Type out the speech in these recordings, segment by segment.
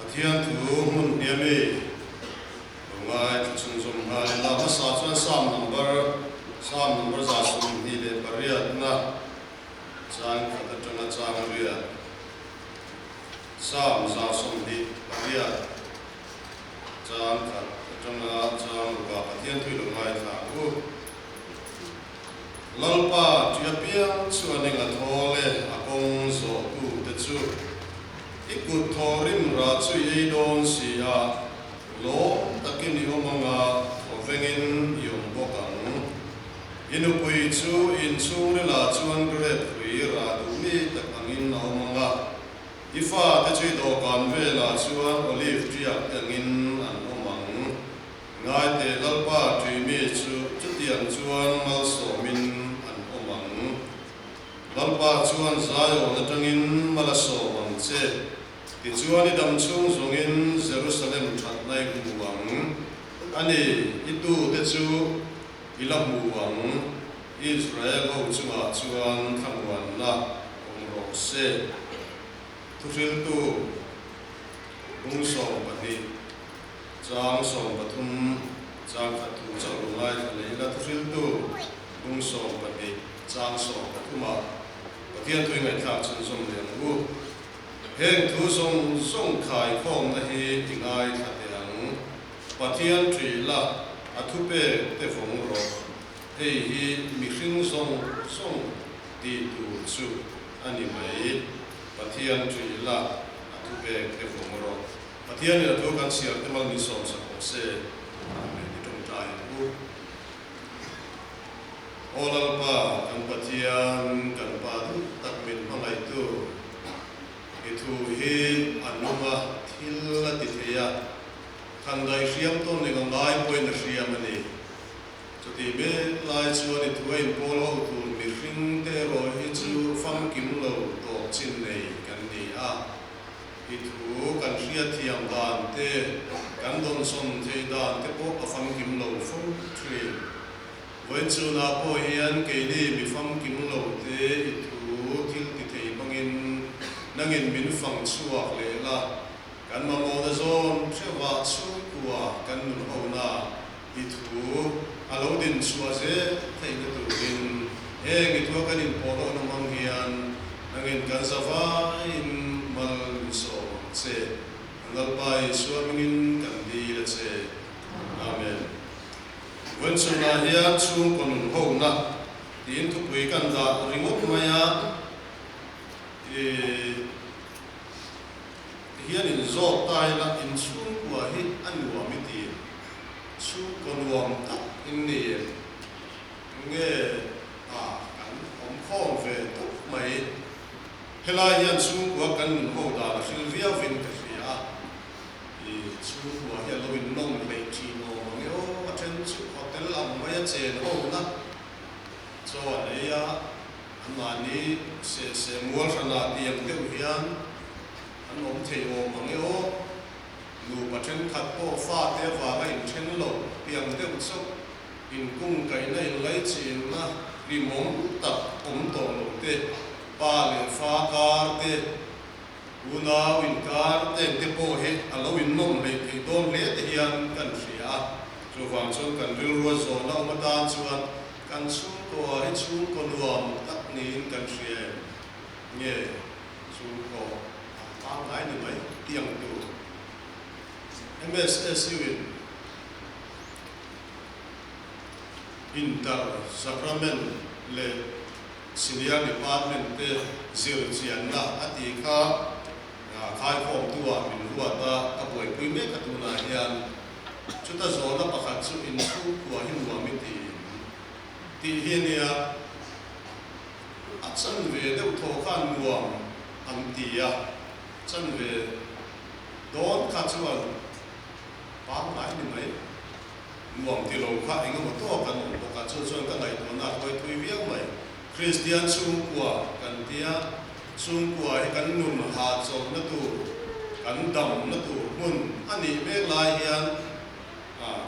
Pathian thu mun niami ngai chung zum hai la ma sa chuan sam number za sum hi le pariat na chang khata tanga chang ria sam za sum hi pariat chang khata tanga chang ba pathian thu lo ngai tha u lalpa tiapiang chuaninga thole akong zo tu te chu ikut thorin ra chu ei don sia lo takini omanga ovengin yong bokang inupui chu in chu le la chuan gre pui ra du mi takangin na omanga ifa te chui do kan ve la chuan olive tria tangin an omang ngai te lalpa tui mi chu chutian chuan mal so min an omang lalpa chuan zayo na tangin malaso wang che ti chuan I dam chung zongin Jerusalem that nai muwang ani itu te chu ilam muwang Israel ho chunga chuan thangwan na ong se thuril tu ung som pati chang som pathum chang khatu chalu ngai thale la thuril tu ung som pati chang som pathuma pathian thui ngai thak chun som le ngu heng thu song khai khom na hi tingai thateng pathian tri la athupe te phong ro hei hi mi hring song ti tu chu ani mai pathian tri la athupe te phong ro pathian ni athu kan siar te mal ni som sa ko se amen ni tong tai ku olal pa kan pathian kan pa tu tak min mangai tu itu hi anuma thil ti theya thandai riam ton le ngai point riam ani chuti be lai chuan itu ai polo tu mi hring te ro hi chu fam kim lo to chin nei kan ni a itu kan ria thiam dan te kan don som the dan te po ka fam kim lo fu tri wen chu na po hian ke ni mi fam kim lo te itu thil ti thei bangin nangin min fang chuak le la kan ma mo da zon chewa chu kwa kan nun ho na I thu alo din chua je thei na tu din he ngi thu kan in po lo na mang hian nangin kan zawa in mal so che ngal pai suamingin kan di la che amen wen chu na hian chung kon ho na tin thu pui kan da ringok maya hian in zo tai la in chung kwa hi anwa mi ti chu kon wam ta in ni nge kan om khom ve tu mai hela hian chung kwa kan ho da la sil via vin ka sia I chu kwa hi lo in nong le ti no nge o aten chu hotel am mai chen ho na so ai ya amani se mual sana tiang te hian an om thei o mangi o nu pathen khat po fa te wa ga in then lo tiang te utso in kung kai nei lai chin na ri mom tak om to lo te pa le fa kar te una win kar te po he alo in nom le ke don le te hian kan ria so wang chon kan ril ro zo na ma ta chuan kan chung ko he chung ko nuam tak ni kan ria nge chung ko ngai ni mai tiang tu MSSU inter sacrament le senior department te zil chian na ati kha khai khom tua min ruwa ta ka boi pui me ka tu na hian chuta zona pakhat chu in chu kwa hin wa mi ti hian ya achan ve deuh tho khan nuam am tia chân về đón các chú ăn bán lại như mấy nguồn thì lâu khác anh em một cần một các chú chọn các ngày đó là coi tùy việc mấy Christian chung của cần tia chung của hay cần nung hạt giống nó tu cần đầm nó tu mun anh ấy biết lại hiền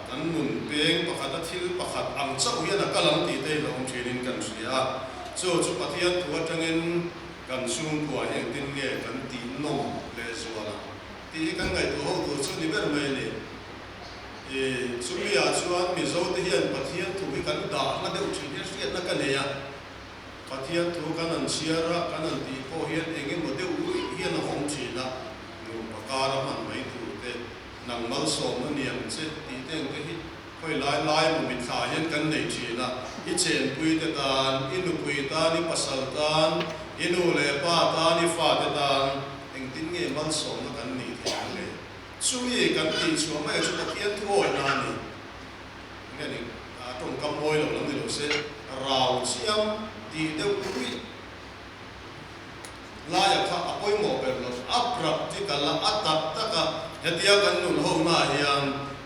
cần nung beng bạc hạt thil bạc hạt ăn cháo hiền là các làm tí tây là ông truyền in cần gì cho chú bác hiền thua trong in kan chung kwa heng tin nge kan ti nom le zuala ti kan ngai tu ho tu chu ni ber mai ni sumia chuan mi zo te hian pathian thu hi kan da na deuh thin hi riat na kan ne ya pathian thu kan an siara kan an ti po hian engin mo deuh hian a hom thina nu pakara man mai tu te nang mal som na niam che ti teng te hi khoi lai mo mi tha hian kan nei thina hi chen pui te tan inu pui ta ni pasal tan inu le pa ta ni fa te tan eng tin nge mal som na kan ni the le chui kan ti chu mai chu pathian thu oi na ni nge ni trong kam moi lo lam ni lo se rau chiam ti deuh pui la ya kha apoi mo per lo aprap ti kala atak taka hetia kan nun ho na hian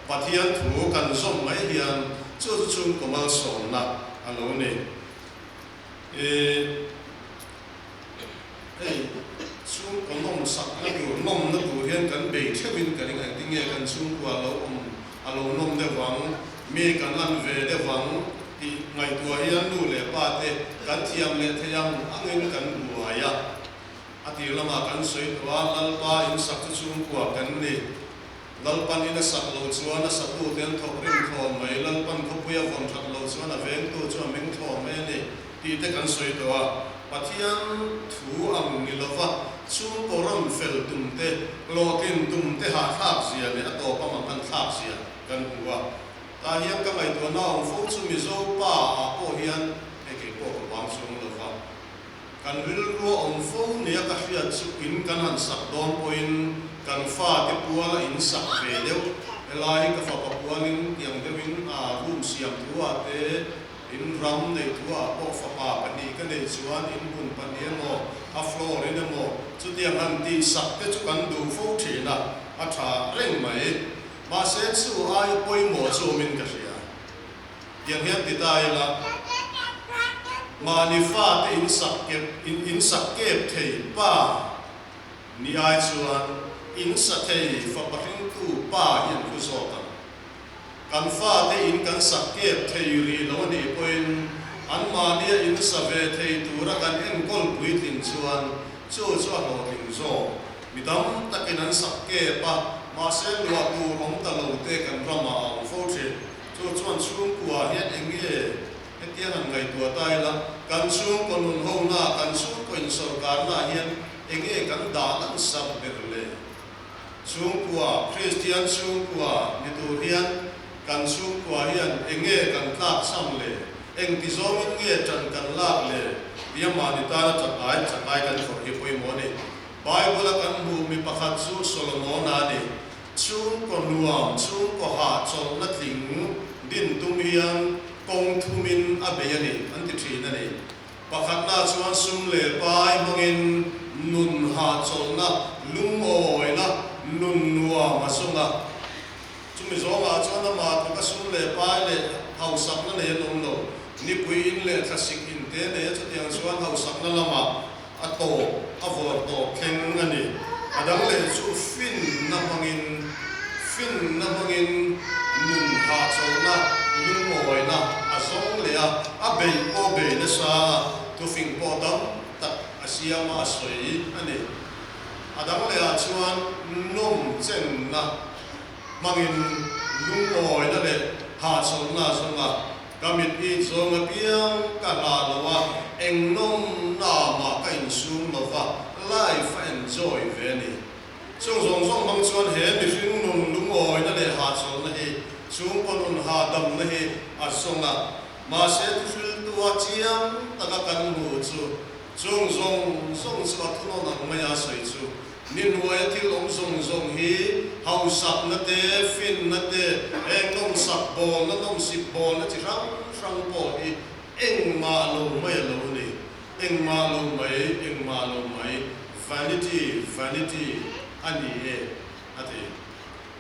pathian thu kan som mai hian chu chung komal som na alo ne chung konom sak na du nom na du hian kan be thewin kan ngai ti nge kan chung kwa lo alo nom de wang me kan lan ve de wang ti ngai tua hian nu le pa te kan thiam le theyam angin kan buaya ati lama kan soi tua lalpa in sak chung kwa kan ni lalpan ina sak lo chuan a satu ten thok rim thom mai lalpan khopuya vom thak lo chuan a veng tu chu meng thom mai ni ti te kan soi tua pathian thu ang ni lova chung koram fel tum te lokin tum te ha thak sia le a to pa ma kan thak sia kan huwa ta hian ka mai to na ong fu chu mi zo pa a po hian e ke po ko wang chung lova kan ril ro ong fu ne ka hria chu in kan han sak don poin kan fa te puala in sak ve deu elai ka fa pa pualin yang dewin a room siam thua te in ram nei thua po fa pa pani ka nei chuan in bun pani mo a floor in mo chu tiang han ti sak te chu kan du fu thina a tha reng mai ma se chu ai poi mo chu min ka ria yang hian ti tai la ma ni fa te in sak kep thei pa ni ai chuan in sa thei fa paring tu pa hian ku zo ta kan fa te in kan sak kep thei ri lo ni poin an ma nia in sa ve thei tu ra kan en kol pui tin chuan chu lo ting zo mi dam takin an sak ke pa ma se lo tu rom ta lo te kan rama ang fo the chu chuan chung kwa hian engi etian an ngai tua tai la kan chung kon nun ho na kan chung ko in sarkar na hian engi kan da lan sab ber le chung kwa Christian chung kwa ni tu hian kan chung kwa hian enge kan tlak sam le eng ti zo min nge chan kan lak le biama ni ta na chakai kan for hi poi mo ni Bible kan hu mi pakhat chu Solomon ani chung ko nuam chung ko ha chol na tling din tum hian kong thumin abeyani an ti thin ani pakhat na chuan sum le pai mangin nun ha chol na lum oi na nun nuwa masunga chumi zonga chona ma ka sum le pai le hau sak na ne nom no ni pui in le thasik in te ne chu tiang chuan hau sak na lama ato avor to kheng ani adang le chu fin na mangin nun ha chona lum oi na azong le a bei o bei na sa tu fing po dam tak asia ma soi ani adang le a chuan nom chen na mangin lung oi na le ha chol na zonga kamit I zonga piang ka la lawa eng nom na ma ka in sum lova life enjoy veni chung zong bang chuan he mi hring nun lung oi na le ha chol na hi chung kon ha dam na hi a zonga ma se tu fil tu a chiam taka kan mu chu chung zong chu athuno na maya soi chu nin huai thil om zong hi hau sak na te fin na te eng nom sak bol na nom sip bol na chi rang po hi eng ma lo mai eng ma lo mai vanity ani e ati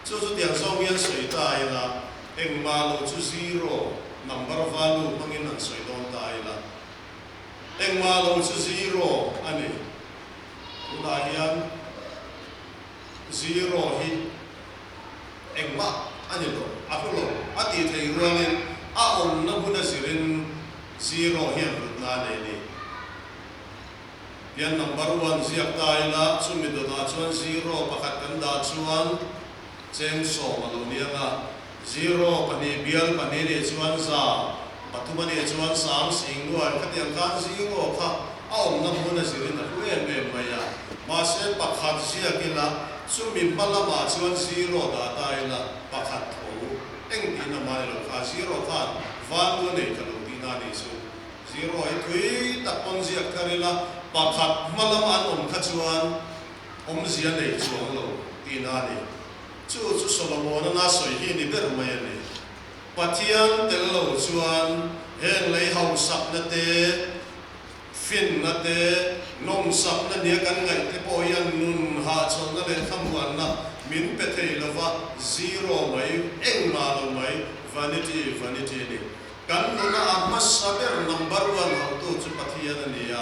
chu tiang song yan soi tai la eng ma lo chu zero number value mangin an soi don tai la eng ma lo chu zero ani na hian zero hi engma anilo akulo ati thei ruangin a on na buna sirin zero hian rutna ne ni pian number 1 ziak tai la chumi do da chuan 0 pakhat kan da chuan cheng so malo nianga 0 pani bial pani ni chuan za pathuma ni chuan sam sing nuai khatiang kan 0 kha aom na huna sirin na em maya ma se pakhat ziakila chumi palama chuan 0 da tai la pakhat tho eng ti na mai lo kha 0 kha van lo nei kalu ti na ni su 0 ai thui tak pon ziak karila pakhat malam an kha chuan zia nei chuang lo ti na ni chu Solomon na soi hi ni ber mai ni pathian tel lo chuan heng lei hau sak na te fin na te nom sak na nia kan ngai te po yan nun ha chon na le thamuan na min pe thei lova 0 mai eng ma lo mai vanity ni kan na amma saber number 1 how to chu pathian ania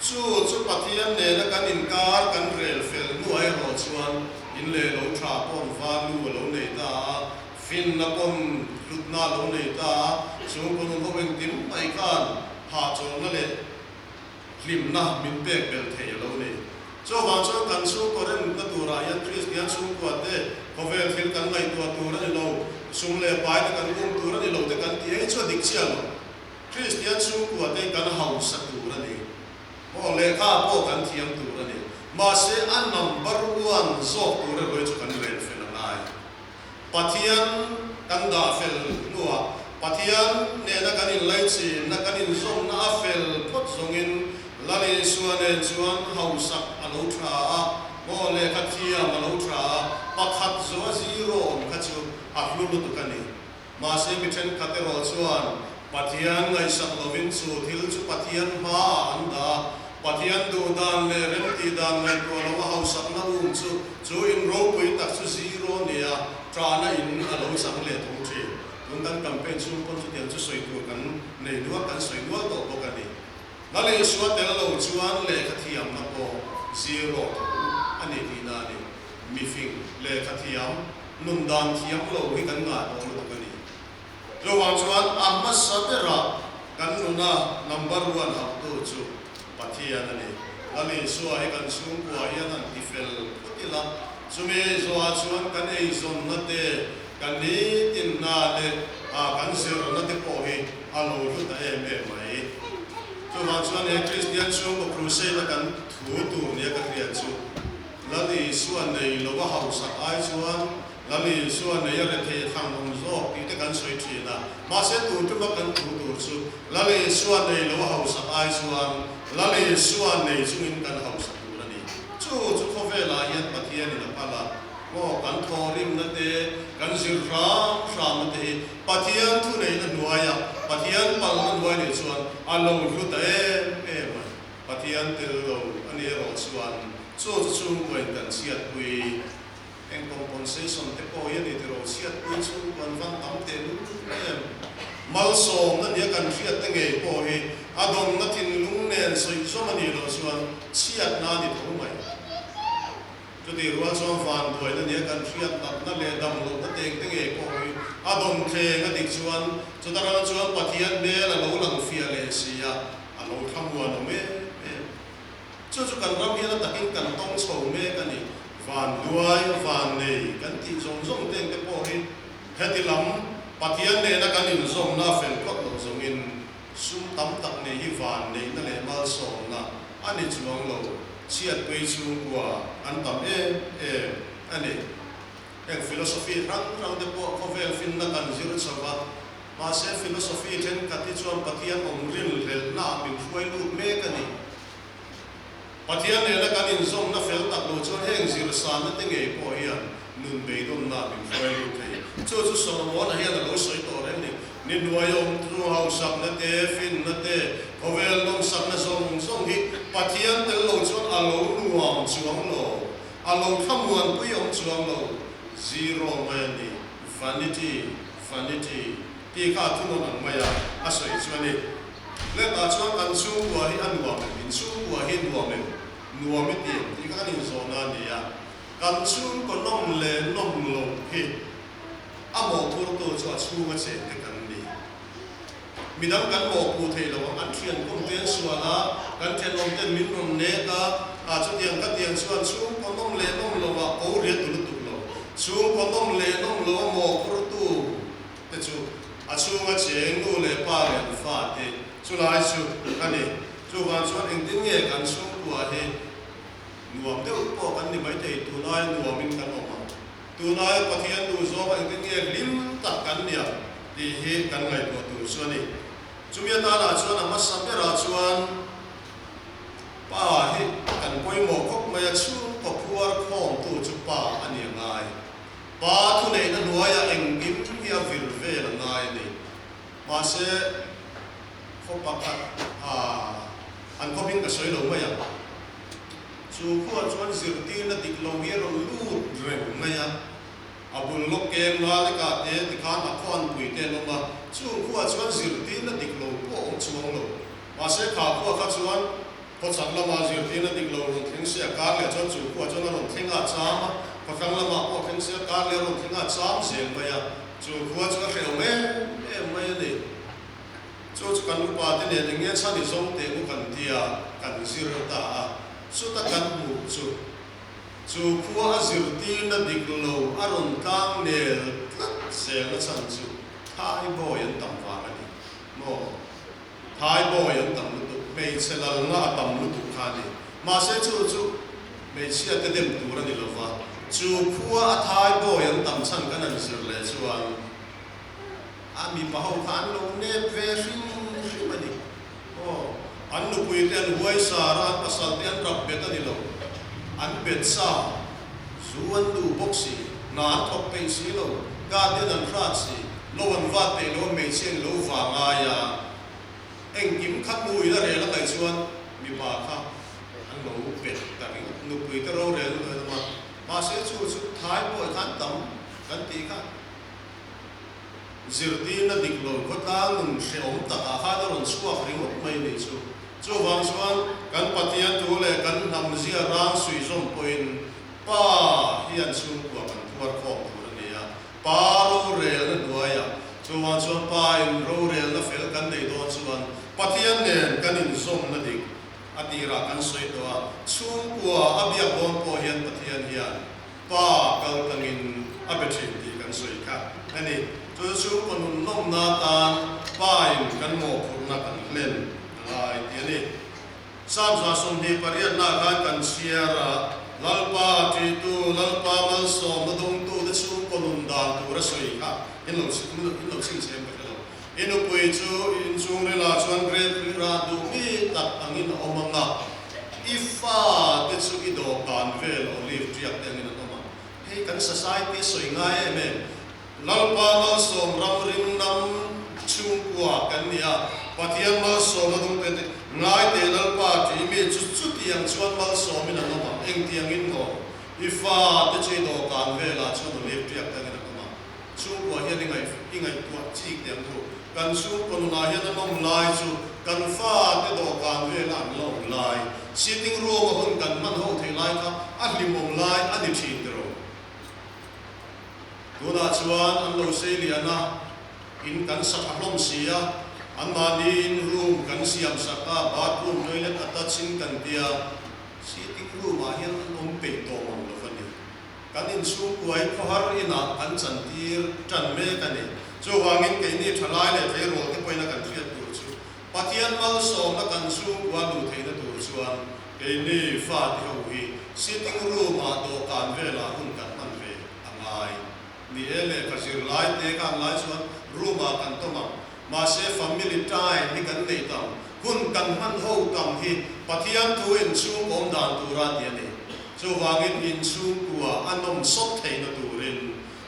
chu pathian ne na kan inkar kan rel fel nu ai ro chuan in le lo tha pon valu lo nei ta fin na pon lutna lo nei ta chu pon ho ben tim ai kan ha chon na le lim na min pe bel thei lo nei cho wang cho kan chu ko ren ka tu ra yan Christian chu ko te ko vel thil kan ngai tu ra ni lo sung le pai ta kan kum tu ra ni lo te kan ti ai cho dik chia lo Christian chu ko te kan hau sa tu ra ni mo le kha po kan thiam tu ra ni ma se an number 1 zo tu ra lo chu kan vel fel nai pathian kan da fel nuwa pathian ne na kan in lai chi na kan in zong na fel pot zong in lali suane chuan hausak alo tha a mo le khathia alo tha pakhat zo 0 khachu aflu tu kani ma se mithen khate ro chuan pathian ngai sak lovin chu thil chu pathian ma anda pathian du dan le renti dan ngai ko lo hausak na chu in ro pui tak chu 0 nia tra na in alo sang le thong thi tung kan campaign chu pon chu tiang chu soi tu kan nei duwa kan soi duwa to bokani nale suwa tel lo chuan le khathiam na po 0 ani ti na ni mi fing le khathiam nun dan thiam lo hi kan nga to lo kani lo wang chuan amma sabera kan nuna number 1 ha to chu pathian ani nale suwa he kan sung ko ayan an tifel putila sume zo chuan kan ei zon na te kan ni tin na le kan zero na te po hi alo lu ta mai so wang chuan he Christian chu ko crusade kan thu tu ne ka kriat chu lali suan nei lo wa hau sak ai chuan lali suan nei ya the thang hong zo ti te kan soi thi na ma se tu tu ba kan thu tu chu lali suan nei lo wa hau sak ai chuan lali suan nei chungin kan hau sak tu la ni chu ko ve la yan pathian ni la pala mo kan thorim na te kan zir ram na te pathian thu nei na nuaya pathian pal na nuai ni chuan alo lu ta em pathian tel lo ani ro chuan chu ko kan chiat pui en compensation te po yan ni ro chiat pui chu kan van tam te lu em mal som na nia kan chiat te nge po hi adom na tin lung nen soi so mani lo chuan chiat na ni tho mai jadi ruang soal fan dua itu dia kan siap tak le dam lo teng e ko adom the ngadik chuan saudara chuan pathian be la lo lang fia le sia alo thamua no me chu kan ram hian takin kan tong chho me kan ni van duai van nei kan ti zong teng te po hi hetilam pathian ne na kan in zong na fel ko zong in sum tam tak ne hi van nei na le mal so na ani chuang lo chiat pui chu kwa an tam ani ek philosophy rang de po ko vel fin na kan zir chawa ma se philosophy ten kati chuan pathian om ril rel na min huai lu me kani pathian ne la kan in zong na fel tak lo chuan heng zir sa na te nge po hian nun be don na min huai lu thei chu Solomon hian lo soi to re ni nuayom tu hau sak na te fin na te kovel long sak na zong hi pathian tel lo chuan alo nuam chuang lo alo thamuan pui om chuang lo 0 mai ni vanity ti kha thu no nang maya a soi chuan ni le ta chuan kan chu wa hi an wa min chu wa hi nuam ti ka ni zo na ni ya kan chu ko nom lo hi amo tur to chu a chu ma che te kan midang kan mo pu thei lo an thian kom ten suala kan thian om ten min nom ne ka a chu tiang ka tiang chuan chung kon nom le nom lo wa ko ri tu lu tu lo chung kon nom le nom lo mo khur tu te chu a chung a cheng nu le pa le fa te chu lai chu ani chu wan chuan eng tin nge kan chung ku a he nuam te po kan ni mai te tu lai nuam min kan om tu lai pathian tu zo eng tin nge lim tak kan nia ti he kan ngai ko tu chuan ni chumia ta la chuan ama samera chuan pa hi kan poi mo kok mai chu ko puar khom tu chu pa ani ngai pa thu nei na nuaya eng gim hi a vir ve la ngai ni ma se kho pa ka an ko bin ka soi lo mai ya chu kho chuan zir ti na dik lo hi ro lu reng mai ya abul lok kem la le ka te ti khan a khon pui te no ma chu kho chuan zir ti na dik lo po chuang lo ma se kha kho ka chuan ko chang la ma zir ti na dik lo ro thing se ka le chuan chu kho chuan ro thing a chama ko kang la ma ko thing se ka le ro thing a cham se ma ya chu kho chuan khel me mai ni chu kan pa te ne nge chani zong te ku kan tia kan zir ta su ta kan mu chu kho a zir ti na dik lo aron kang ne se na chan chu thai bo yan tam wa ani mo thai bo yan tam lu mei se la nga tam lu tu kha ni ma se chu mei sia te dem tu ra ni lo wa chu kho a thai bo yan tam chan kan an zir le chuan ami pa ho khan lo ne ve rim ani an nu pui te an huai sa ra pasal te an rap bet ani lo an bet sa zuan du boxi na thok pe si lo ga de an phat si lo an va te lo me chen lo va nga ya eng kim khat nu ila re la kai chuan mi pa kha an lo bet ta ri nu pui te ro re lo ma se chu thai bo khan tam kan ti kha zirti na dik lo ko ta ngun se om ta kha da ron suak ring op mai ni chu wang chuan kan pathian tu le kan nam zia rang sui zom poin pa hian chung ko kan thuar khom tu ni ya pa ro re na duaya chu wang chuan pa in ro re na fel kan nei don chuan pathian nen kan in zom na dik atira kan soi to a chung ko abia bon po hian pathian hian pa kal kan in abethin ti kan soi kha ani chu kon nom na tan pa in kan mo phur na kan len ai ti ni sam sa som ni pariat na kan siara lalpa ti tu lalpa mal so madong tu de chu kon dan tu ra soi kha in lo sing sem ka lo inu pui chu in chung re la chuan great ra du mi tak angin omanga ifa te chu i do kan vel olive triak te ni na ma hei kan society soi ngai em lalpa mal som ram rim nam chung kwa kan nia pathian mal som adum pe ngai te lalpa ti mi chu tiang chuan mal som in an ma eng tiang in no ifa te che do kan ve la chu no lep tiak ta na ma chung kwa hian ingai tua chi tiang thu kan chung kon na hian nom lai chu kan fa te do kan ve la long lai sitting room hun kan man ho thei lai ka a limom lai ani thin ro Tuna chuan an lo sei liana in kan sak hlom sia an mani in room kan siam saka bathroom toilet attaching kan tia sitting room a hian an om pe to mang lo fani kan in su kuai khar ina an chan tir tan me kan ni chu wangin ke ni thalai le the ro te poina kan thiat tu chu pathian mal som na kan su wa lu theina tu chuan ke ni fa ti ho hi sitting room a do kan vela hun kan man ve angai ni ele kasir lai te kan lai chuan ruma kan toma ma se family time ni kan nei tam hun kan man ho tam hi pathian tu in chu om dan tu ra ti ni chu wangin in chu kuwa anom sop thei na turin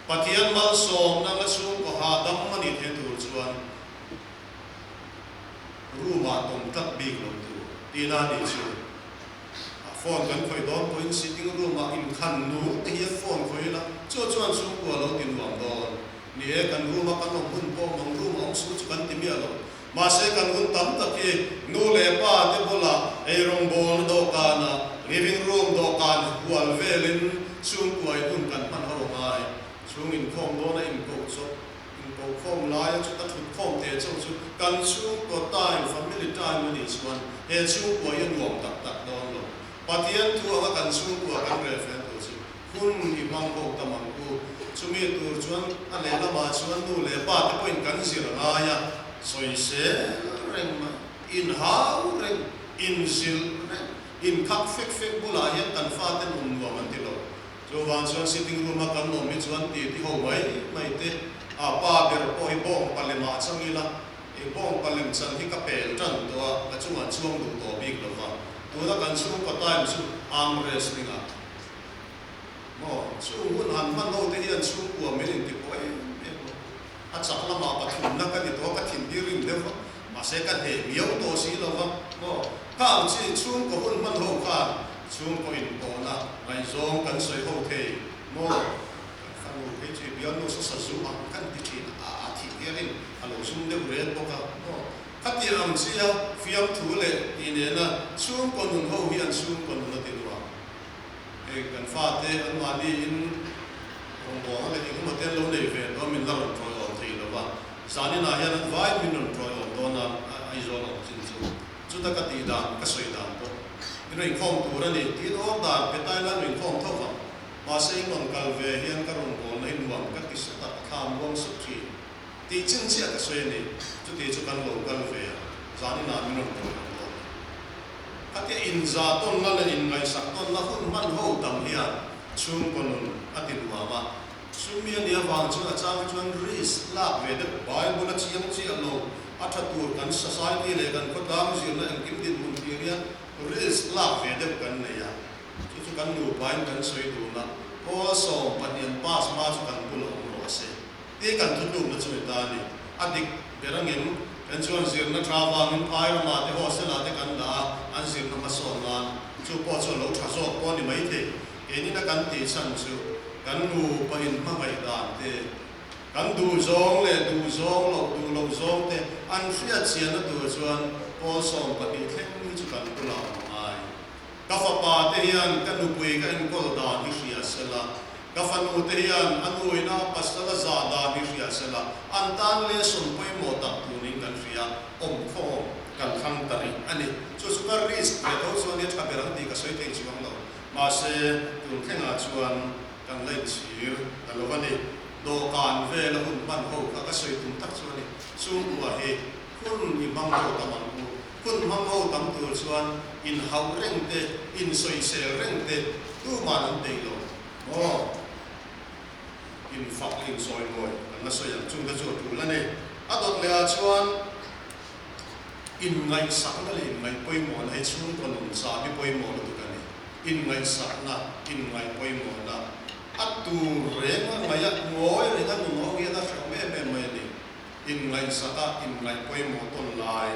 pathian mal som na la chu ko ha dam mani the tur chuan ruma tom tak big lo tu tina ni chu phone kan khoi don point sitting room a in khan nu te hi phone khoi la chuan chu ko lo tin wang don ni e kan room a kan hun po mang room ong su chu kan ti mi alo ma se kan hun tam ta ki nu le pa te bola e rong bon do kana living room do kan wal velin chu ko ai hun kan man ho mai chung in khom do na in ko so in ko khom lai chu ta thut khom te chu chu kan chu ko time family time ni chuan he chu ko yan nuam tak tak don lo patian tu anga kan chu ko kan reference to chu hun i mang ko tamang ku chumi tur chuan a le lama chuan nu le pa te point kan zir nga ya soi se reng ma in hau reng in zil reng in khak fek fek bula hian kan fa ten nuam an ti lo cho van chuan sitting room a kan no mi chuan ti ho mai te a pa ber po hi bong palema changila e bong palem chan hi ka pel tran to a chunga chuang du to big lo wa to da kan chu ko time chu arm wrestling a mo chu hun han man no te hian chu ko me ning ti po a chak lama pa thum na ka ni to ka thin di rim de wa ma se ka he miau to si lo wa mo ka chi chu ko hun man ho ka chung ko in po na mai zong kan soi ho the mo kan lu ke chi bian no sa zu ang kan ti chi a thi gerin alo sum de red po ka mo khati am chi ya fiam thu le ti ne na chung ko nun ho hi an chung ko nun ti wa e kan fa te an ma ni in ong bo le ki mo te lo nei ve do min la ro tro thi lo wa sa ni na hian vai min ro tro do na ai zo lo chin chu ta ka ti da ka soi da to in khom tu ra ni ti do da pe tai la in khom tho wa ma se ngon kal ve hian ka ron bol nei nuam ka ti sa ta kham wong su chi ti chin chia ka soi ni chu ti chu kan lo kal ve zani na min ron to ate in za ton na le in ngai sak ton na hun man ho tam hian chung kon atin wa ma sumi ni awang chu a chang chuan ris la ve de bible na chiang chi lo atha tur kan society le kan ko dam zir na ang kim din mun ti ria ris la ve de kan ne ya chu kan nu bai kan soi du na o so panian pas ma chu kan bulo ro se te kan thu du na chu ta ni adik berangin kan chuan zir na trawa min pai ra ma te hostel ate kan da an zir na ma so na chu po chu lo tha so po ni mai the e ni na kan ti chan chu kan nu pa in ma mai dan te kan du zong le du zong lo zong te an fia chian na du chuan po so pa ti thleng ni chu kan pula mai ka fa pa te hian kan nu pui ka in kol da ni hria sela ka fa nu te hian anu ina pasala za da ni hria sela an tan le son poi mo tak tu ni kan hria om kho kan khang tari ani chu chu ka risk le do so ni tha berang ti ka soi te chi wang lo ma se tu thenga chuan kan lai chir alovani do kan ve la hun ban ho ka soi tum tak chuan ni chu wa he kun ni bang ho tamang ku kun mang ho tam tu chuan in hau reng te in soi se reng te tu ma nan te lo mo in fak in soi moi na soi yang chung da chu tu la ne adot le a chuan in ngai sak na le ngai poi mo na he chung kon sa bi poi mo tu ka ni in ngai sak na in ngai poi mo na atu re ma ngai ya ngoi re ta no ge da sa me me ni in ngai saka in ngai poi mo ton lai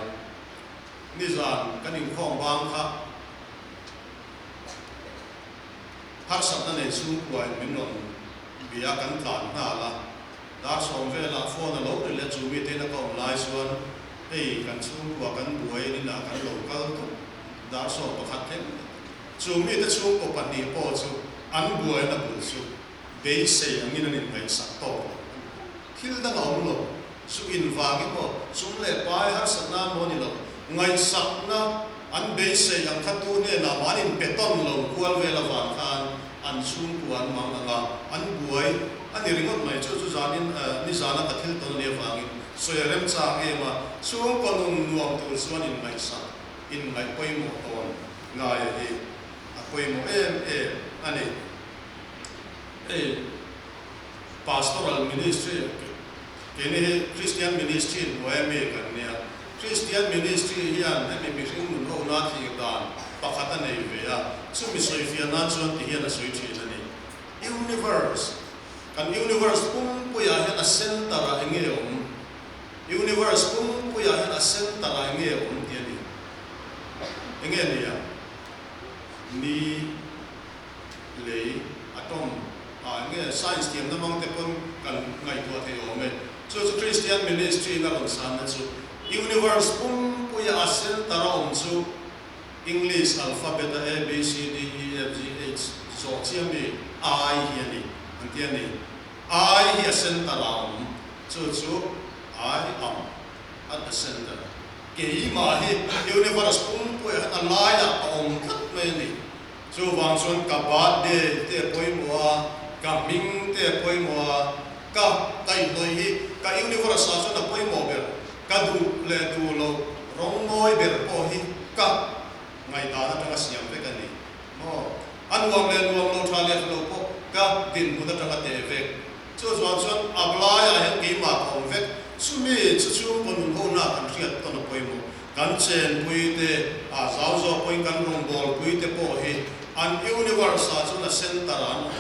ni zan kan in khom bang kha har sak na ne chu kwai min non bia kan tlan na la dar som ve la phone lo le chu mi te na ko lai suan ei kan chu kwa kan buai ni na kan lo kal to dar so pakhat them chu mi te chu ko pan ni po chu an buai na bu chu be se angin ni ngai sak to thil da ngom lo su in wang mo sum le pai har sak na mo ni lo ngai sak na an be se yang khatu ne na manin beton lo kual ve la wan khan an sum kuan mang nga an buai ani ringot mai chu chu zanin ni zana ka thil ton le wangin soyarem cha e ma chung konung nuam tu chuan in ngai sa in ngai poi mo ton ngai e a poi mo ani pastoral ministry kene Christian ministry noe me kan nia Christian ministry hian emi mi ring mun ho na thi dan pakhata nei ve ya chu mi soi fia na chuan ti hian a soi thi na ni universe kum puya hian a center a engem universe kum puya hian a center a engem ti ni engem ni ya ni le atom nge science team na mang te pon kan ngai tu the o me chu Christian ministry na long san na chu universe kum puya a center a chu English alphabet A B C D E F G H so chiam ni I hian ni an tian ni I hi a center a chu I am at the center ke ma hi universe pum pu an lai da om khat me ni chu wang chuan ka ba de te poimwa ka ming te poimwa ka kai loi hi ka universe a chuan poimo ber ka du le du lo rong moi ber po hi ka ngai ta na tanga siam ve ka ni mo an wang le nuam lo tha le lo po ka din mu da tanga te ve chu chuan apply a he ki ma om ve sumi chu kon ho na kan riat to na poimo kan chen pui te a zau zo poi kan rong bol pui te po hi an universe a chu na center an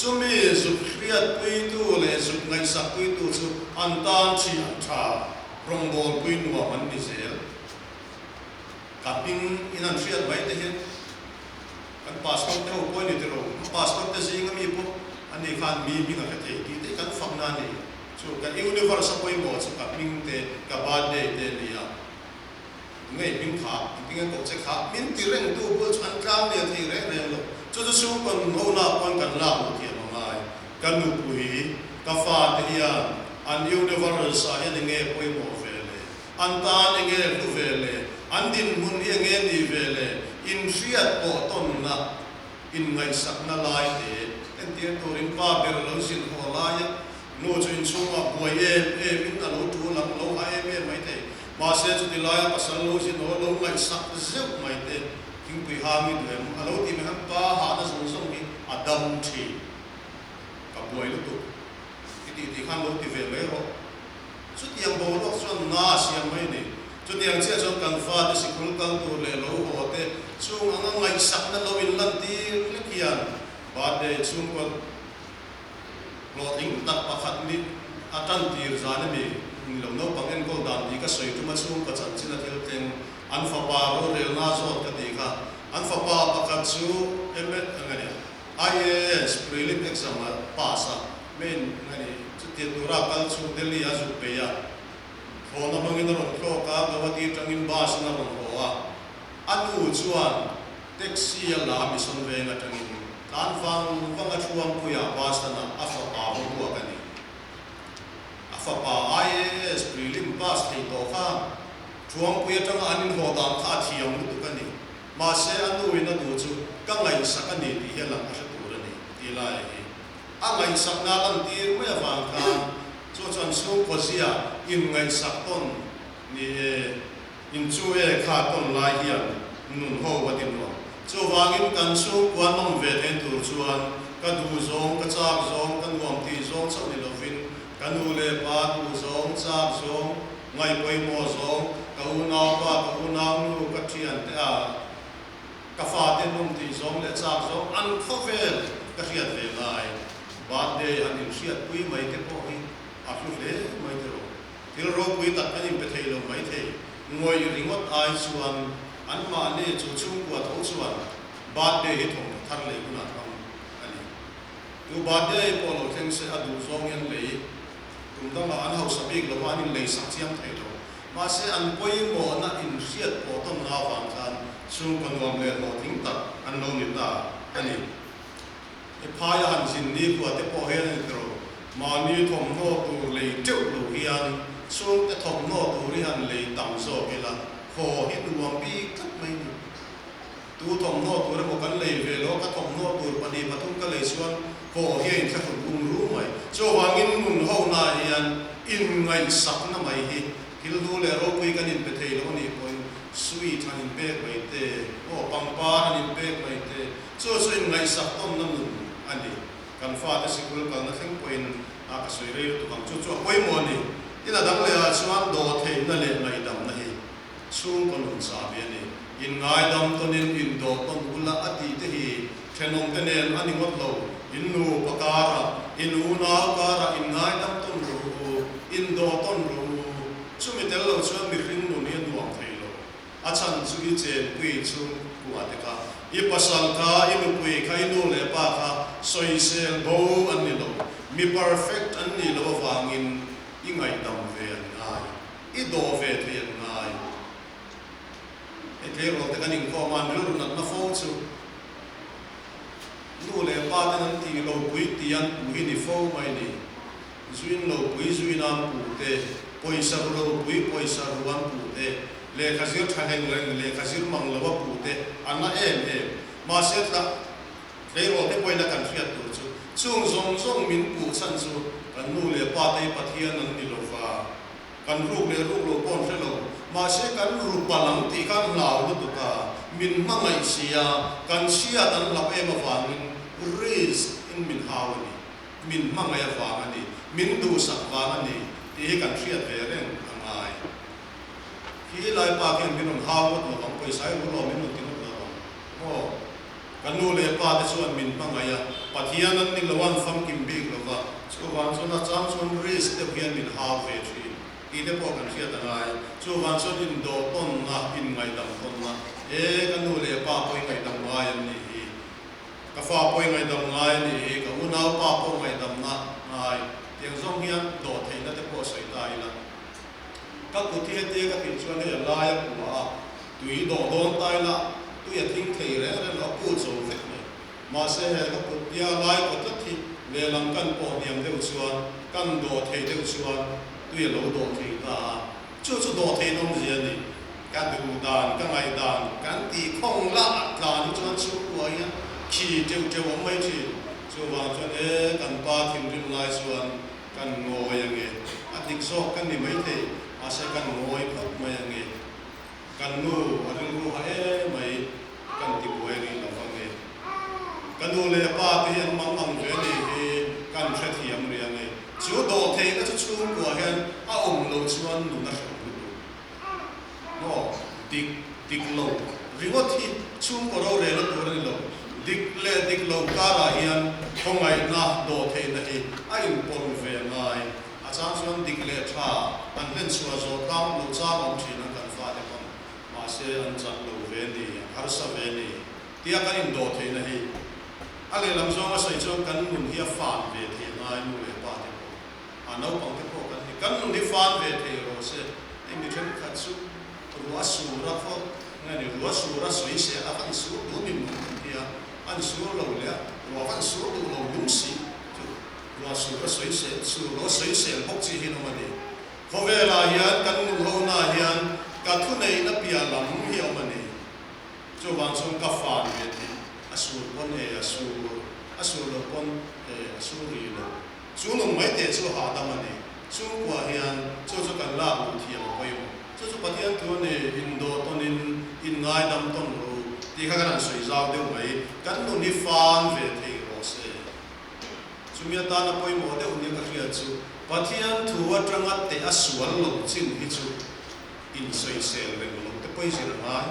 sumi zu riat pui tu le zu ngai sa pui tu chu an tan chi an tha rong bol pui nu man ni zel kaping inan riat bai te hin kan passport te ho poi ni te ro passport te sing mi po ani khan mi nga ka te ti te kan phang na ni so kan universe poi mo chu kaping te ka ba de te lia ngay pin khá pin cái cột khá pin tì rèn tu bữa ăn cam này thì rèn rèn rồi cho số còn ngô na còn cần làm một kiện mà ngay cần nụ bụi cà phê thì an universe anh nghe bôi mồ về lệ an ta anh nghe tu về lệ an din mun anh nghe đi về lệ in fiat bộ ton na in ngay sắc na lai thế anh tiếng tôi rin pa bер lâu xin hồ lai nô cho in chung à bùi em in ta lâu tu lắm lâu hai em mấy thế mà sẽ cho đi lại pasal lâu xin nó lâu ngay sắc rất mấy thế kinh quỷ ham như thế mà lâu thì mình ham pa hà nó sống sống đi Adam thì cả buổi lúc tu thì khăn lâu thì về mấy rồi chút tiền bầu lúc xuân na xem mấy này chút tiền chia cho cần pha thì sự cũng cần tu lệ lâu hồ thế chung anh ngay sắc nó lâu in lần thì lấy kian và để chung còn lo tính đặt bạc khát đi atan tir ra này mình lâu nấu bằng anh cô đàn đi cái sợi chúng ta chung cái chân chỉ là theo tên anh pha pa rồi rêu na rồi cái gì cả anh pha pa bạc khát chú em biết anh này IAS prelim exam pass men này chút tiền tu ra cal chú Delhi azu pe ya hồ nó bằng cái đó rồi cả cái gì trong in bus nó bằng hồ anh u chuan taxi là mi son về ngay trong in tan vang cái chuang puya bus na afa pa ho cái này Papa IAS prelim pass thì tổ kha chuang puya trong anh hồ đam khá thiam lúc cái này mà sẽ anh nuôi nó đủ chú các ngày sắc anh đi thì hiện là cái đủ rồi này đi lại anh ngày sắc na làm đi mấy vàng khan cho chọn số có gì in ngày sắc ton ni in chú khá ton lại hiện nun hồ và tiền rồi cho vàng in cần số quan nông về đến đủ chuan cái đủ giống cái chạc giống cái nguồn thì giống sau này là vin kanu le pa tu zong chak zong ngai poi mo zong ka una pa ka una nu ka thian te a ka fa te num ti zong le chak zong an khovel ka hiat ve lai ba de an in hiat pui mai te po hi a flu le mai te ro til ro pui tak an in pe thei lo mai thei ngoi ringot ai chuan an ma ne chu chung kwa tho chuan ba de hi thong thar le kuna thong ani tu ba de po lo theng se adu zong yan le cũng đó là anh học sinh biết là anh lấy sắc chiang thấy rồi mà sẽ anh quay mò na in siết bộ tâm nào vàng khan xung quanh vòng lệ một tính tập anh lâu nhất ta anh ấy cái phái hành trình đi qua cái bộ hệ này rồi mà như thòng nô tu lấy triệu đủ hiền xung cái thòng nô tu đi hành lấy tầm số cái là hồ hết luồng bi cất mấy tu thòng nô tu là một cái lấy về đó cái thòng nô tu bắt đi bắt tung cái lấy xuân hồ hiện các phần cung rú mày cho hoàng in mun hậu na hiền in ngày sắc na mày hi khi lu le ro quy cái in pe thei lo ni point sui than in pe mày te o pang pa in pe mày te cho in ngày sắc tom nam nun anh đi kan fa ta sikul kan na theng point a ka sui re tu kang chu poi mo ni ina dang le a chuan do thei na le ngai dam na hi chung kon hun sa be ni in ngai dam ton in do ton ula ati te hi thenom te nen ani ngot lo innu pakara inuna kara innai tam ton ru indo ton ru chumi tel lo chu mi ring nu ni nuam thei lo achan chu gi chen pui chu ku ate ka I pasal ka inu pui khai nu le pa ka soi sel bo an ni lo mi perfect an ni lo wangin I ngai dam ve an ngai I do ve the an ngai e te ro te kaning ko man ru na na fo chu nu le pa ta nan ti lo pui ti an pu hi ni fo mai ni zuin lo pui zuinam pu te poisa ro pui poisa ruam pu te le khazir thaheng le khazir manglawa pu te anna ma se ta le ro te poina kan fiat tu chu chung zong min pu chan chu kan nu le pa te pathian an ni lo fa kan ru le ru lo pon se lo ma se kan ru palang ti kan lau lu tu ka min mangai sia kan sia dan la pe ma wangin raise in min hawani min mangai wangani min du sak wangani ti kan fiat ve ren angai hi lai pa ken min on haw to kam poi sai ru lo min on tin lo mo kan nu le pa te chuan min mangai pathian an ni lawan fam kim big lo wa chu wan chu na chang chun raise te hian min haw ve thi i te po kan fiat angai chu wan chu in do ton na in ngai dam ton na kan nu le pa poi ngai dam ngai an ni hi ka fa poi ngai dam ngai ni hi ka una pa po ngai dam na ngai tiang zong hian do thei na te po sai tai la ka ku thi te ka tin chuan he la ya ku a tui do don tai la tu ya thing thei re la pu zo ve ni ma se he ka ku ya lai ko ta thi le lam kan po diam de chuan kan do thei de chuan tu ya lo do thei ta chu do thei dong ji ni kan du dan ka ngai dan kan ti khong la la ni chuan chu ko ya khi teu mai thi chu wa chuan kan pa thim rim lai chuan kan ngoi ange adik so kan ni mai the ase kan ngoi khop mai ange kan nu adung ru ha mai kan ti boi ri la fange kan nu le pa te hian mang ve ni he kan thre thiam ri ange chu do the ka chu ko hian a lo chuan nu na no dik lo riwat hi chung ko ro re lo to re lo dik lo ka la hian khongai na do the na hi a in pon ve ngai a chang chuan dik le tha an len chua zo kam lo cha om thin an kan fa de pon ma se an chan lo ve ni har sa ve ni tia kan in do the na hi a le lam zong a sai chong kan mun hi a fan ve the ngai nu le pa de po a no pang te po kan nu ni fan ve the ro se ai mi them khat su ruwa sura fo ngani ruwa sura soi se a kan su du min dia an su lo le ruwa kan su du lo lung si ruwa sura soi se su lo soi se bok chi hin ma ni ko ve la hian kan nu ho na hian ka thu nei na pia lam hi ma ni chu wang chung ka fa ni ti asu pon asu lo pon asu ri lo chu no mai te chu ha da ma ni chu kwa hian chu kan la lu thi ma ko yo chu pathian tu ne indo ton in ngai dam ton ro ti kha kan soi zau de mai kan nu ni fan ve the ro se chu mi ta na poi mo de uni ka khia chu pathian thu atanga te aswal lo chin hi chu in soi sel re lo te poi zir mai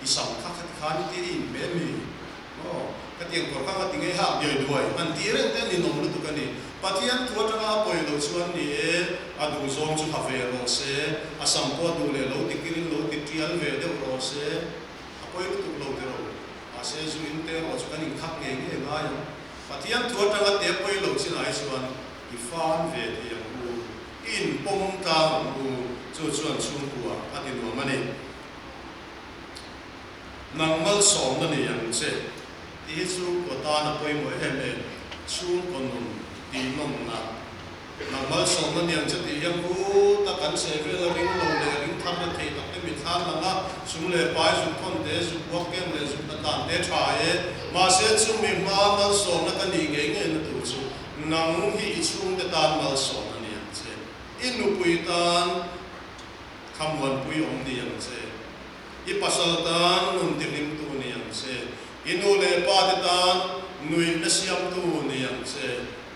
i sam kha khan ti in me mi no ka tiang ko kha ti ngai ha de duai an ti ren te ni nom lu tu ka ni pathian thu atanga poi lo chuan ni adu zong chu ha ve ro se asam po du le lo ti kirin lo ti trial ve de ro se apoi tu lo de ro ase zu in te ro chu kan in khak nge nge nga yo pathian thu atanga te poi lo chin ai chuan i fan ve ti yang u in pom ta u chu chuan chung ku a ti no ma ni nang mal som na ni yang che ti chu ko ta na poi mo he me chung kon nun ti nom na nang mal som na ni yang che ti yang u ta kan se ve la ring lo le ring tham na thei ta te mi than na nga sum le pai su kon de su bok kem le su ta tan de tha e ma se chu mi ma mal som na kan ni nge nge na tu chu nang hi chung de tan mal som na ni yang che in nu pui tan kham wan pui om ni yang che i pasal tan nun ti lim tu ni yang che inu le pa de tan nui na siam tu ni yang che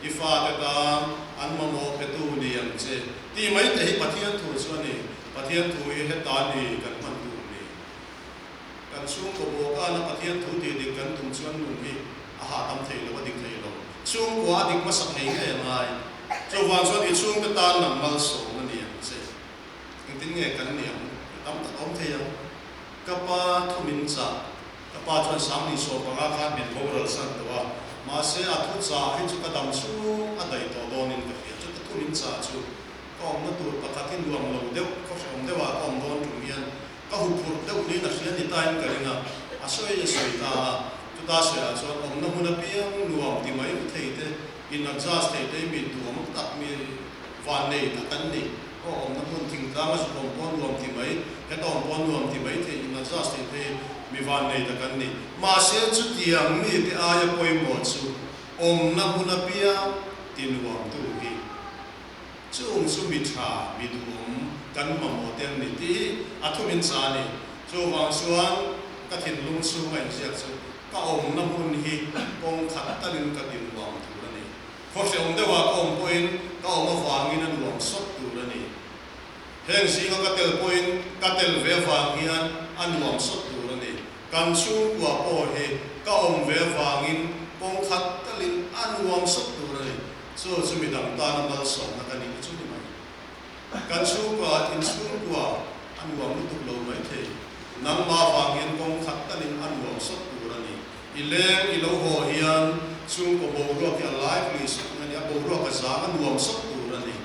i fa de tan an ma mo pe tu ni yang che ti mai te hi pathian thu chu ni pathian thu hi he ta ni kan man tu ni kan chung ko bo ka na pathian thu ti dik kan tum chuan nun hi a ha tam thei lo dik thei lo chung ko adik ma sak hei nge mai chu wan chuan i chung te tan nam mal so na ni yang che tin nge kan ni am tam ta om thei yang kapa thumin cha kapa chuan sam ni so pa nga kha min moral san to wa ma se a thu cha hi chu ka dam chu a dai to donin ka hi chu thumin cha chu ko ma tu patatin luang lo deu ko som de wa kom don tu mian ka hu phur deu ni na hian ni time ka ringa a soi ta tu ta se a chuan om na huna piang luang ti mai u thei te in adjust te mi tuam tak mi van nei ta kan ni o om na mun thing ta ma som pon nuam ti mai he tom pon nuam ti mai te in adjust te mi van nei ta kan ni ma se chu tiang mi te aya poi mo chu om na huna pia tin nuam tu hi chung su mi tha mi tuam kan ma mo ten ni ti athumin sa ni chu wang suan ka thin lung su mai sia chu ka om na mun hi kong khat ta lin ka tin nuam tu la ni for se om de wa om point ka om wangin an nuam sot tu la ni heng si ka tel point ka tel ve wang hian an nuam sot tu la ni kan chu wa po he ka om ve wangin kong khat ta lin an nuam sot tu la ni so chu mi dang ta na dal so na ka ni chu ni mai kan chu ka in chu wa an nuam lu tu lo mai the nang ma wangin kong khat ta lin an nuam sot tu la ni ileng ilo ho hian chung ko bo ro ka live list ngani bo ro ka za an nuam sot tu la ni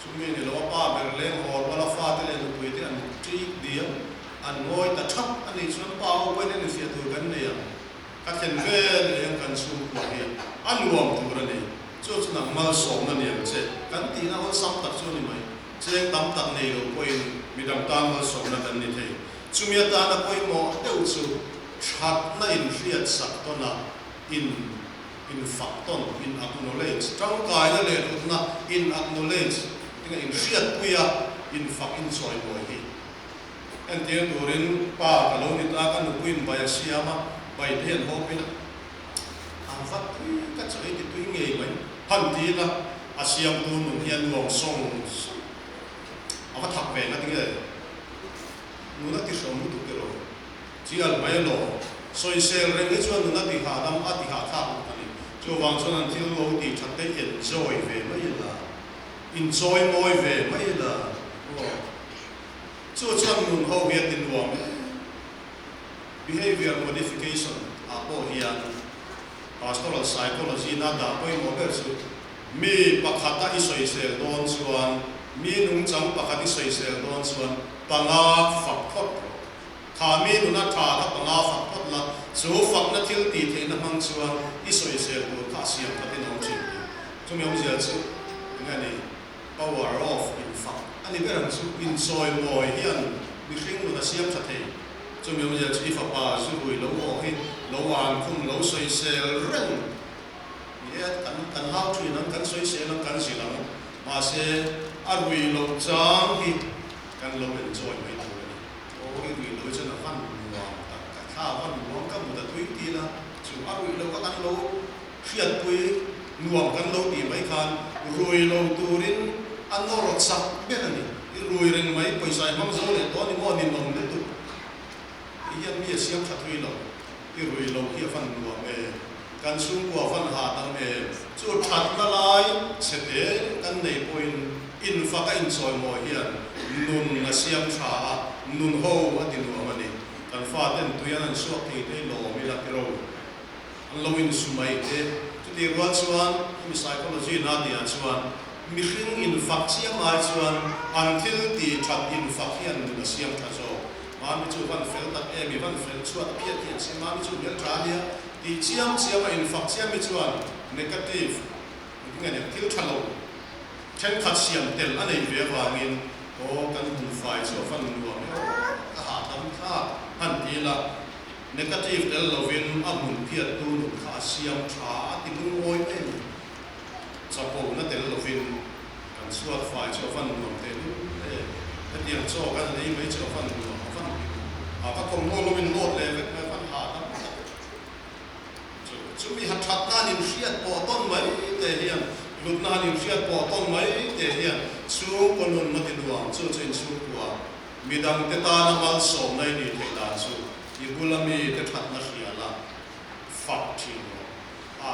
chung mi ni lo pa ber le ho wala fa te le tu te an tri dia an ngoi ta thap ani chung pa o wen ni sia tu kan ne ya ka ken ve le kan chung ko hi an nuam tu la ni chu chu nang mal som na ni che kan ti na ho sam tak chu ni mai che tam tak nei lo ko in mi dam ta mal som na kan ni the chu mi ta na koi mo deu chu chat na in riat sak to na in facton in acknowledge trong kai na le na in acknowledge tinga in riat puya in fact in soi boy hi en te turin pa ka lo ni ta kan kuin ba ya siama bai den hopin ang fat ka choi ti tu nge mai han ti la asiam tu nu hian long song ava thak ve na tinga nu na ti som tu ke lo chi al mai lo soi sel reng ni chuan nu na ti ha dam a ti ha tha ani chu wang chuan an thil lo ti that te enjoy ve mai la enjoy moi ve mai la chu chuan nun ho ve tin wang behavior modification a po hian pastoral psychology na da poi mo ber chu mi pakhata i soi sel don chuan mi nung chang pakhati soi sel don chuan panga fak thot kami nuna tha ka panga fak thot la chu fak na thil ti the na mang chuan i soi sel do ka siam ka tin ong chi chu mi ong sia chu ngani power of in fak ani berang chu in soi moi hian mi hring nuna siam tha the chu mi ong sia chu i fa pa chu hui lo mo hi lo wan khum lo soi sel reng ye kan how thui nan kan soi sel nan kan si lang ma se arui lo chang hi kan lo enjoy mai tu ni o i lo chen na fan wa ta ka tha fan wa ka mu da thui ti la chu arui lo ka kan lo khiat pui nuam kan lo ti mai khan rui lo turin an no ro sak be ni i rui ren mai paisa mang zo le to ni mo ni nom le tu i yan mi siam kha thui lo i rui lo hi fan nuam e kan sung kwa fan ha tang e chu that na lai chete kan nei point in faka in soi mo hian nun na siam tha nun ho atin wa mani kan fa ten tu yan an suak thi te lo mi la tiro an lo in sumai te tu ti ruan chuan mi psychology na dia chuan mi hring in fak chia mai chuan until ti that in fak hian nun na siam tha zo ma mi chu van fel tak e mi van fel chuan pia ti si ma mi chu mel tra dia ti chiam in fak chiam mi chuan negative ngani til thalo chen khat siam tel anei ve wangin o kan hun fai chu fan nuam a ha tam kha han ti la negative tel lovin a mun phiat tu nu kha siam tha ti mun oi em chapo na tel lovin kan suat fai chu fan nuam te nu ta tiang cho kan nei mai chu fan nuam fan a ka kom no lovin lot le ve fan ha tam chu mi hat that na nin riat po ton mai te hian lut na nin riat po ton mai te hian chu konun ma tin ruang chu chen chu kwa midang te ta na mal som nai ni the da chu i bulami te that na hiala fak thi a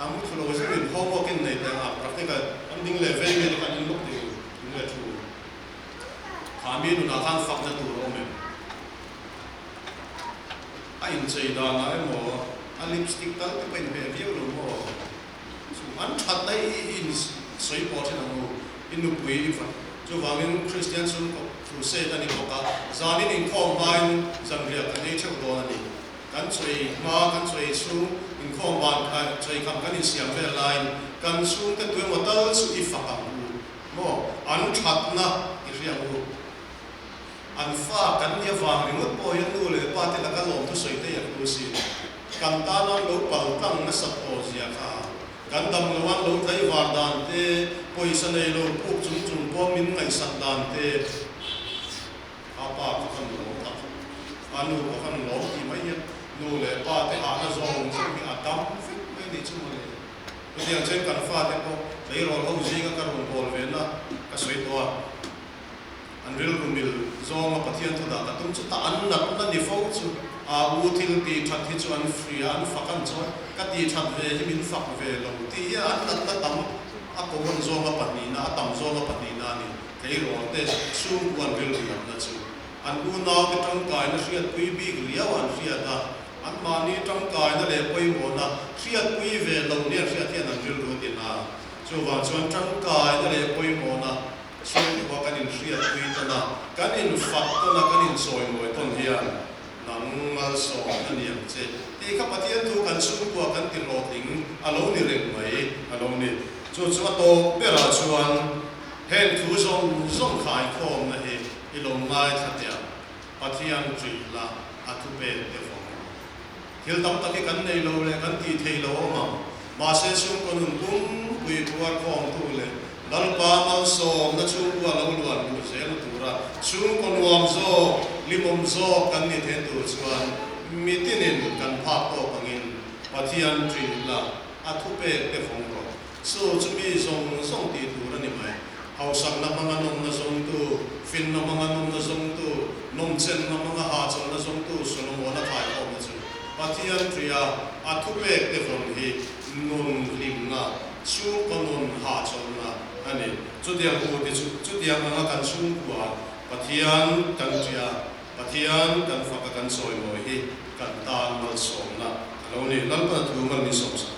amu thlo zin ho mo kin nei ta a practical am ding le ve me kan lok ti le thu khami nu na kan fak na tu ro me a in chei da na mo a lipstick tal te pen be view lo mo so an that nai in soi po the na mo in nu pui fa chu wangin christian sun ko crusade ani ko ka zanin in combine zangria kan nei cheu do ani kan chei ma kan chei chu in phong ban chơi kam kan in siam ve line kan sung te tu motal su I fakam mo an that na I riang u an fa kan ya wang ring po yan nu le pa te la ka lom tu soi te ya ku si kan ta na lo pal tang na sa po zia ka kan dam lo wan lo thai war dan te poison nei lo pu chung chung po min ngai san dan te apa ka kan lo ta anu ka kan lo ki mai ya nu le pa te a na zo ng chi a tam fit mai ni chu le tu dia chen kan fa te po dei ro lo ji ka kar bol ve na ka soi to an ril rumil zo ma pathian thu da ta tum chu ta an na ni fo chu a u thil ti that hi chu an free an fakan chu ka ti that ve hi min fak ve lo ti ya an na tam a ko mon zo ma patni na tam zo ma patni na ni kei ro te chu wan ril ri na chu an u na ke tang kai na riat pui bi ria wan riat da an ma ni tang kai na le poi mo na riat pui ve lo ne riat hian an ril ro ti na chu wa chuan tang kai na le poi mo na chu wa kan in riat pui ta na kan in fak ta na kan in soi mo ton hian nang mal so na ni ang che ti ka pathian tu kan chu ko kan ti lo ting alo ni reng mai alo ni chu chu to pe ra chuan hen thu zong khai khom na he ilong lai thatia pathian tri la atu pe te fo thil tam ta ki kan nei lo le kan ti thei lo ma se chung kon hun bum pui puar khom tu le dal pa mal so na chung wa lo luan lu se na tu ra chung kon wam zo limom zo kan ni the tu chuan mitinin kan pha to pangin pathian tri la atu pe te fo ro so chumi zong ti tu ra ni mai hau sak na mga nom na zong tu fin na mga nom na zong tu nom chen na mga ha chon na zong tu sunong wala khai ko na chu pathian tria athupe te von hi nun lim na chu konon ha chon na ani chu dia ku ti chu dia nga kan chung kwa pathian kan tria pathian kan fa kan soi mo hi kan tan mal som na lo ni lal pa tu mal ni som sa